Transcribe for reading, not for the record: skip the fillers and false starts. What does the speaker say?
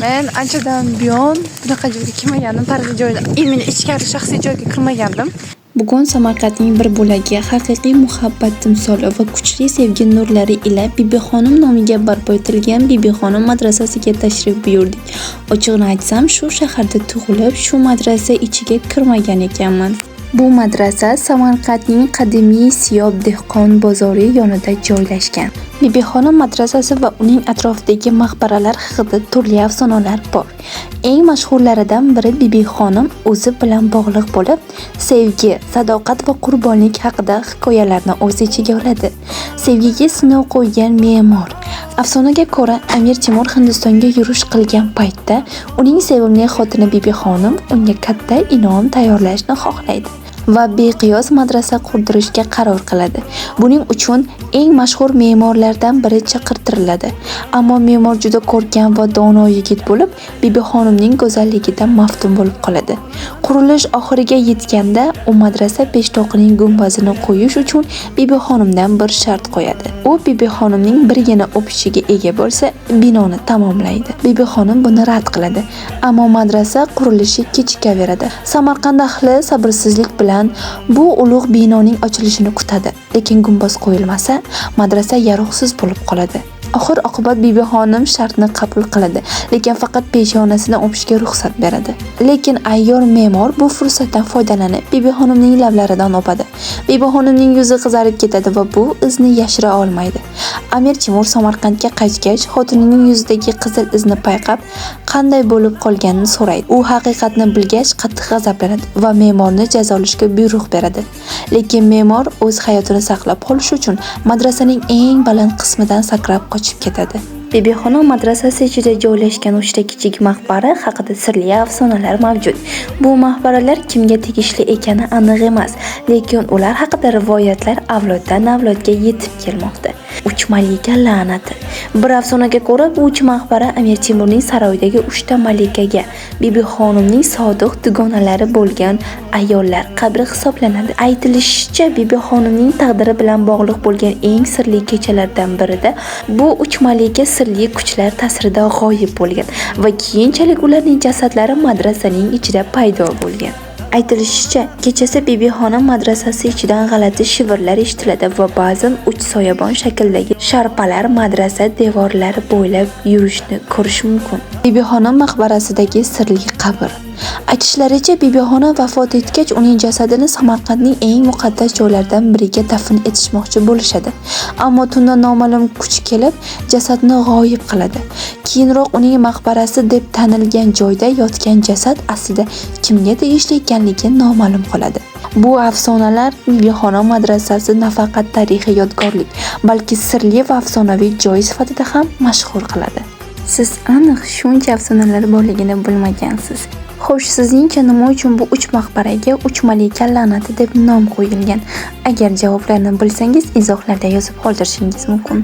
Men anchadan buyon bunaqa joyga kirmagandim. Tarixiy joyda, imенно ichkari shaxsiy joyga kirmagandim. Bugun Samarqandning bir bo'lagi haqiqiy muhabbat timsoli va kuchli sevgi nurlari ila Bibixonim nomiga barpo etilgan Bibixonim madrasasiga tashrif buyurdik. Ochig'ini aytsam, shu shaharda tug'ilib, shu madrasa ichiga kirmagan ekanman. Bu madrasa Samarqandning qadimiy Siyob dehqon bozori yonida joylashgan. Bibixonim madrasasi va uning atrofidagi maqbaralar haqida turli afsonalar bor. Eng mashhurlaridan biri Bibixonim o'zi bilan bog'liq bo'lib, sevgi, sadoqat va qurbonlik haqida hikoyalarni o'z ichiga oladi. Sevgiga sinov qo'ygan me'mor. Afsonaga ko'ra, Amir Temur Hindistonga yurish qilgan paytda uning sevimli xotini Bibixonim unga katta inom tayyorlashni xohlaydi va beqiyos madrasa qurdirishga qaror qiladi. Buning uchun eng mashhur me'morlardan biri chaqirtiriladi. Ammo me'mor juda ko'rkam va dono yigit bo'lib, Bibixonimning go'zalligidan maftun bo'lib qoladi. Qurilish oxiriga yetganda u madrasa peshtoqining gumbazini qo'yish uchun Bibixonimdan bir shart qo'yadi. U Bibixonimning birgina o'pishiga ega bo'lsa, binoni tamomlaydi. Bibixonim buni rad qiladi, ammo madrasa qurilishi kechikaveradi. Samarqand ahli sabrsizlik bilan bu ulug' binoning ochilishini kutadi, lekin gumbaz qo'yilmasa, madrasa yaroqsiz bo'lib qoladi. Oxir-oqibat Bibixonim shartni qabul qiladi, lekin faqat peshonasini o'pishga ruxsat beradi. Lekin ayyor me'mor bu fursatdan foydalanib Bibixonimning lablaridan o'padi. Bibixonimning yuzi qizarib ketadi va bu izni yashira olmaydi. Amir Temur Samarqandga qaytgach, xotinining yuzidagi qizil izni payqab, qanday bo'lib qolganini so'raydi. U haqiqatni bilgach, qattiq g'azablanadi va me'morni jazolashga buyruq beradi. Lekin me'mor o'z hayotini saqlab qolish uchun madrasaning eng baland qismidan sakrab qochib ketadi. Bibixonim madrasasi ichida joylashgan 3 ta kichik maqbara haqida sirli afsonalar mavjud. Bu maqbaralar kimga tegishli ekani aniq emas, lekin ular haqida rivoyatlar avloddan avlodga yetib kelmoqda. 3 malika la'nati. Bir afsonaga ko'ra, bu 3 maqbara Amir Temurning saroyidagi 3 ta malikaga, Bibixonimning sodiq dugonalari bo'lgan ayollar qabri hisoblanadi. Aytilishicha, Bibixonimning taqdiri bilan bog'liq bo'lgan eng sirli kechalardan birida bu 3 malika sirli kuchlar ta'sirida g'oyib bo'lgan va keyinchalik ularning jasadlari madrasaning ichida paydo bo'lgan. Aytilishicha, kechasi Bibixonim madrasasi ichidan g'alati shivirlar eshitiladi va ba'zan uch soyabon shaklidagi sharpalar madrasa devorlari bo'ylab yurishni ko'rish mumkin. Bibixonim maqbarasidagi sirli qabr. Aytishlaricha, Bibixonim vafot etgach, uning jasadini Samarqandning eng muqaddas joylaridan biriga dafn etishmoqchi bo'lishadi. Ammo tunda noma'lum kuch kelib, jasadni g'oyib qiladi. Keyinroq uning maqbarasi deb tanilgan joyda yotgan jasad aslida kimga tegishli ekanligi noma'lum qoladi. Bu afsonalar Bibixonim madrasasi nafaqat tarixiy yodgorlik, balki sirli va afsonaviy joy sifatida ham mashhur qiladi. Siz aniq shuncha afsonalar borligini bilmagansiz. Xo'sh, sizningcha nima uchun bu 3 maqbaraga 3 malika la'nati deb nom qo'yilgan? Agar javoblarni bilsangiz, izohlarda yozib qoldirishingiz mumkin.